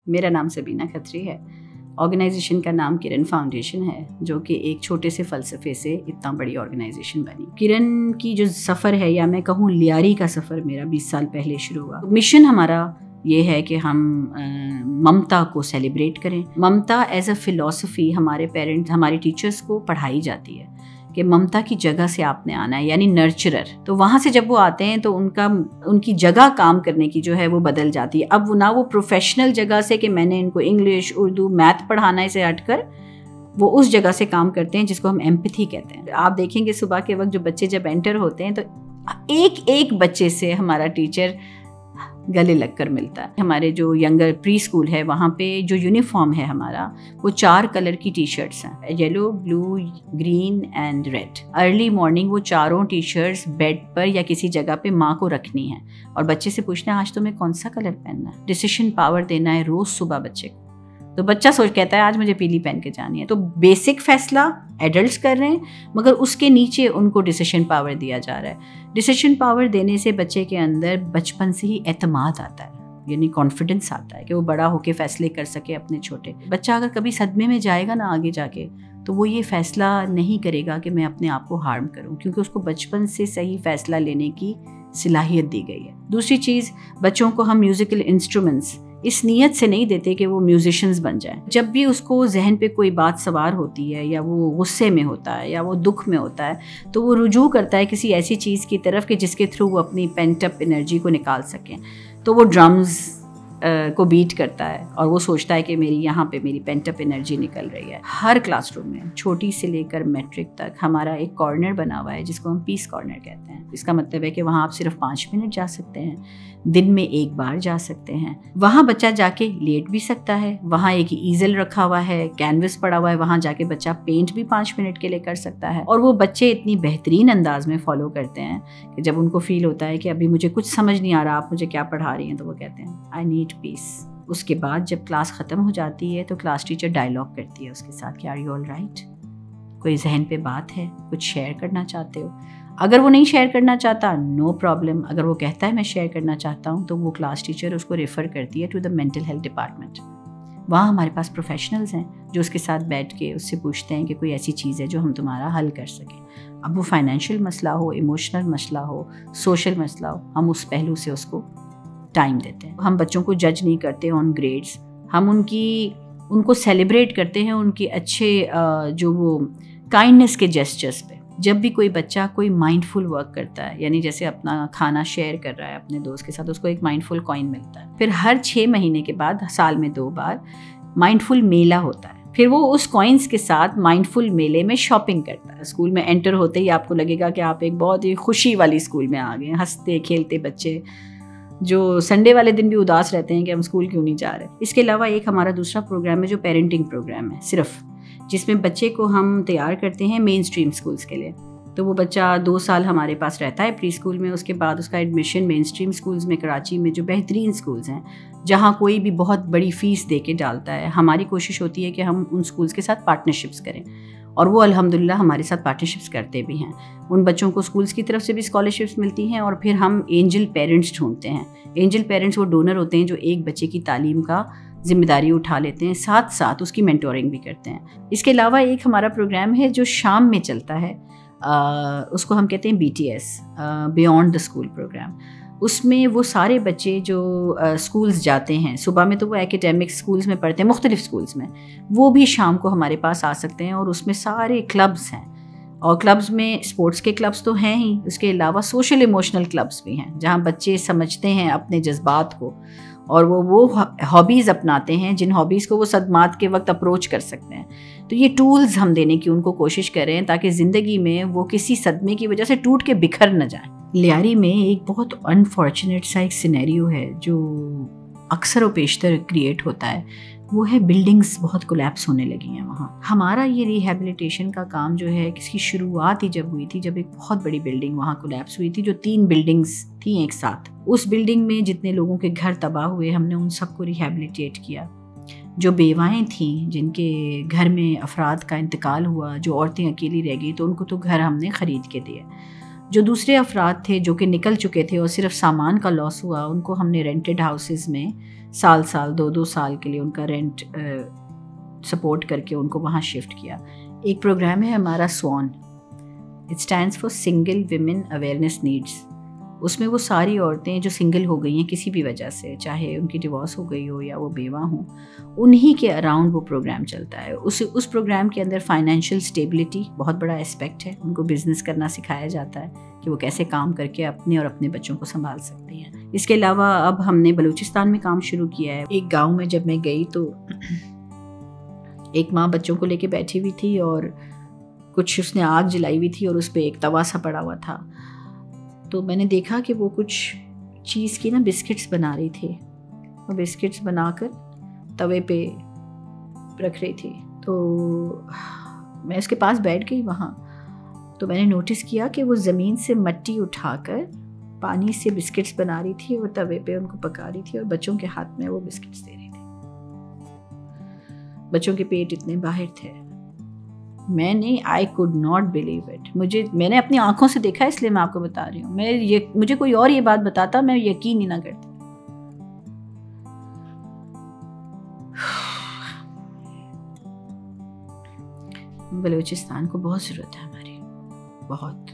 میرا نام سبینہ کھتری ہے. آرگنائزیشن کا نام کرن فاؤنڈیشن ہے, جو کہ ایک چھوٹے سے فلسفے سے اتنا بڑی آرگنائزیشن بنی. کرن کی جو سفر ہے, یا میں کہوں لیاری کا سفر, میرا 20 سال پہلے شروع ہوا. مشن ہمارا یہ ہے کہ ہم ممتا کو سیلیبریٹ کریں. ممتا ایز اے فلسفی ہمارے پیرنٹس, ہمارے ٹیچرز کو پڑھائی جاتی ہے کہ ممتا کی جگہ سے آپ نے آنا ہے, یعنی نرچرر. تو وہاں سے جب وہ آتے ہیں تو ان کی جگہ کام کرنے کی جو ہے وہ بدل جاتی ہے. اب نہ وہ پروفیشنل جگہ سے کہ میں نے ان کو انگلش, اردو, میتھ پڑھانا ہے سے ہٹ کر وہ اس جگہ سے کام کرتے ہیں جس کو ہم ایمپتھی کہتے ہیں. آپ دیکھیں گے صبح کے وقت جو بچے جب انٹر ہوتے ہیں تو ایک بچے سے ہمارا ٹیچر گلے لگ کر ملتا ہے. ہمارے جو ینگر پری اسکول ہے وہاں پہ جو یونیفارم ہے ہمارا, وہ 4 کلر کی ٹی شرٹس ہیں, yellow, blue, green and red. Early morning وہ چاروں ٹی شرٹس بیڈ پر یا کسی جگہ پہ ماں کو رکھنی ہے اور بچے سے پوچھنا ہے آج تمہیں کون سا کلر پہننا ہے. ڈیسیشن پاور دینا ہے روز صبح بچے کو. تو بچہ کہتا ہے آج مجھے پیلی پہن کے جانی ہے. تو بیسک فیصلہ ایڈلٹس کر رہے ہیں, مگر اس کے نیچے ان کو ڈیسیشن پاور دیا جا رہا ہے. ڈیسیشن پاور دینے سے بچے کے اندر بچپن سے ہی اعتماد آتا ہے, یعنی کانفیڈنس آتا ہے کہ وہ بڑا ہو کے فیصلے کر سکے اپنے چھوٹے. بچہ اگر کبھی صدمے میں جائے گا نا آگے جا کے, تو وہ یہ فیصلہ نہیں کرے گا کہ میں اپنے آپ کو ہارم کروں, کیونکہ اس کو بچپن سے صحیح فیصلہ لینے کی صلاحیت دی گئی ہے. دوسری چیز, بچوں کو ہم میوزیکل انسٹرومنٹس اس نیت سے نہیں دیتے کہ وہ میوزیشنز بن جائیں. جب بھی اس کو ذہن پہ کوئی بات سوار ہوتی ہے, یا وہ غصے میں ہوتا ہے, یا وہ دکھ میں ہوتا ہے, تو وہ رجوع کرتا ہے کسی ایسی چیز کی طرف کہ جس کے تھرو وہ اپنی پینٹ اپ انرجی کو نکال سکیں. تو وہ ڈرمز کو بیٹ کرتا ہے اور وہ سوچتا ہے کہ میری یہاں پہ میری پینٹ اپ انرجی نکل رہی ہے. ہر کلاس روم میں چھوٹی سے لے کر میٹرک تک ہمارا ایک کارنر بنا ہوا ہے جس کو ہم پیس کارنر کہتے ہیں. اس کا مطلب ہے کہ وہاں آپ صرف 5 منٹ جا سکتے ہیں, دن میں 1 بار جا سکتے ہیں. وہاں بچہ جا کے لیٹ بھی سکتا ہے, وہاں ایک ایزل رکھا ہوا ہے, کینوس پڑا ہوا ہے, وہاں جا کے بچہ پینٹ بھی 5 منٹ کے لیے کر سکتا ہے. اور وہ بچے اتنی بہترین انداز میں فالو کرتے ہیں کہ جب ان کو فیل ہوتا ہے کہ ابھی مجھے کچھ سمجھ نہیں آ رہا, آپ مجھے کیا پڑھا رہی ہیں, تو وہ کہتے ہیں آئی نیڈ پیس. اس کے بعد جب کلاس ختم ہو جاتی ہے تو کلاس ٹیچر ڈائلاگ کرتی ہے اس کے ساتھ کہ آر یو آل رائٹ, کوئی ذہن پہ بات ہے, کچھ شیئر کرنا چاہتے ہو. اگر وہ نہیں شیئر کرنا چاہتا, نو پرابلم. اگر وہ کہتا ہے میں شیئر کرنا چاہتا ہوں, تو وہ کلاس ٹیچر اس کو ریفر کرتی ہے to the mental health department. وہاں ہمارے پاس پروفیشنلز ہیں جو اس کے ساتھ بیٹھ کے اس سے پوچھتے ہیں کہ کوئی ایسی چیز ہے جو ہم تمہارا حل کر سکیں. اب وہ فائنینشیل مسئلہ ہو, ایموشنل مسئلہ ہو, سوشل مسئلہ ہو, ہم اس پہلو سے اس کو ٹائم دیتے ہیں. ہم بچوں کو جج نہیں کرتے آن گریڈز, ہم ان کو سیلیبریٹ کرتے ہیں ان کے اچھے جو وہ کائنڈنس کے جیسچرز پہ. جب بھی کوئی بچہ کوئی مائنڈ فل ورک کرتا ہے, یعنی جیسے اپنا کھانا شیئر کر رہا ہے اپنے دوست کے ساتھ, اس کو ایک مائنڈ فل کوائن ملتا ہے. پھر ہر 6 مہینے کے بعد, سال میں 2 بار مائنڈ فل میلہ ہوتا ہے. پھر وہ اس کوائنس کے ساتھ مائنڈ فل میلے میں شاپنگ کرتا ہے. اسکول میں انٹر ہوتے ہی آپ کو لگے گا کہ آپ ایک بہت ہی خوشی والی اسکول میں آ گئے, ہنستے کھیلتے بچے جو سنڈے والے دن بھی اداس رہتے ہیں کہ ہم اسکول کیوں نہیں جا رہے. اس کے علاوہ ایک ہمارا دوسرا پروگرام ہے جو پیرنٹنگ پروگرام ہے صرف, جس میں بچے کو ہم تیار کرتے ہیں مین اسٹریم اسکولس کے لیے. تو وہ بچہ 2 سال ہمارے پاس رہتا ہے پری اسکول میں. اس کے بعد اس کا ایڈمیشن مین اسٹریم اسکولس میں, کراچی میں جو بہترین اسکولس ہیں جہاں کوئی بھی بہت بڑی فیس دے کے ڈالتا ہے. ہماری کوشش ہوتی ہے کہ ہم ان اسکولس کے ساتھ پارٹنرشپس کریں, اور وہ الحمدللہ ہمارے ساتھ پارٹنرشپس کرتے بھی ہیں. ان بچوں کو اسکولس کی طرف سے بھی اسکالرشپس ملتی ہیں, اور پھر ہم اینجل پیرنٹس ڈھونڈتے ہیں. اینجل پیرنٹس وہ ڈونر ہوتے ہیں جو ایک بچے کی تعلیم کا ذمہ داری اٹھا لیتے ہیں, ساتھ ساتھ اس کی مینٹورنگ بھی کرتے ہیں. اس کے علاوہ ایک ہمارا پروگرام ہے جو شام میں چلتا ہے, اس کو ہم کہتے ہیں BTS, beyond the school programme. اس میں وہ سارے بچے جو اسکولز جاتے ہیں, صبح میں تو وہ ایکیڈیمک اسکولز میں پڑھتے ہیں مختلف اسکولز میں, وہ بھی شام کو ہمارے پاس آ سکتے ہیں. اور اس میں سارے کلبز ہیں, اور کلبز میں اسپورٹس کے کلبز تو ہیں ہی, اس کے علاوہ سوشل ایموشنل کلبز بھی ہیں جہاں بچے سمجھتے ہیں اپنے جذبات کو, اور وہ ہابیز اپناتے ہیں جن ہابیز کو وہ صدمات کے وقت اپروچ کر سکتے ہیں. تو یہ ٹولز ہم دینے کی ان کو کوشش کر رہے ہیں تاکہ زندگی میں وہ کسی صدمے کی وجہ سے ٹوٹ کے بکھر نہ جائیں. لیاری میں ایک بہت انفارچونیٹ سا ایک سینیریو ہے جو اکثر و بیشتر کریٹ ہوتا ہے, وہ ہے بلڈنگز بہت کولیپس ہونے لگی ہیں وہاں. ہمارا یہ ریہیبلیٹیشن کا کام جو ہے, اس کی شروعات ہی جب ہوئی تھی جب ایک بہت بڑی بلڈنگ وہاں کولیپس ہوئی تھی, جو 3 بلڈنگز تھیں ایک ساتھ. اس بلڈنگ میں جتنے لوگوں کے گھر تباہ ہوئے, ہم نے ان سب کو ریہیبلیٹیٹ کیا. جو بیوائیں تھیں جن کے گھر میں افراد کا انتقال ہوا, جو عورتیں اکیلی رہ گئی, تو ان کو تو گھر ہم نے خرید کے دیے. جو دوسرے افراد تھے جو کہ نکل چکے تھے اور صرف سامان کا لاس ہوا، ان کو ہم نے رینٹڈ ہاؤسز میں سال 2 سال کے لیے ان کا رینٹ سپورٹ کر کے ان کو وہاں شفٹ کیا. ایک پروگرام ہے ہمارا سوان، it stands for single women awareness needs. اس میں وہ ساری عورتیں جو سنگل ہو گئی ہیں کسی بھی وجہ سے، چاہے ان کی ڈیورس ہو گئی ہو یا وہ بیوہ ہوں، انہی کے اراؤنڈ وہ پروگرام چلتا ہے. اس پروگرام کے اندر فائنینشیل اسٹیبلٹی بہت بڑا اسپیکٹ ہے. ان کو بزنس کرنا سکھایا جاتا ہے کہ وہ کیسے کام کر کے اپنے اور اپنے بچوں کو سنبھال سکتے ہیں. اس کے علاوہ اب ہم نے بلوچستان میں کام شروع کیا ہے. ایک گاؤں میں جب میں گئی تو ایک ماں بچوں کو لے کے بیٹھی ہوئی تھی اور کچھ اس نے آگ جلائی ہوئی تھی اور اس پہ ایک توا سا پڑا ہوا تھا. تو میں نے دیکھا کہ وہ کچھ چیز کی بسکٹس بنا رہی تھی. وہ بسکٹس بنا کر توے پہ رکھ رہی تھی. تو میں اس کے پاس بیٹھ گئی وہاں. تو میں نے نوٹس کیا کہ وہ زمین سے مٹی اٹھا کر پانی سے بسکٹس بنا رہی تھی اور توے پہ ان کو پکا رہی تھی اور بچوں کے ہاتھ میں وہ بسکٹس دے رہی تھی. بچوں کے پیٹ اتنے باہر تھے. I could not believe it. میں نے اپنی آنکھوں سے دیکھا، اس لیے میں آپ کو بتا رہی ہوں. مجھے کوئی اور یہ بات بتاتا میں یقین ہی نہ کرتی. بلوچستان کو بہت ضرورت ہے ہماری، بہت.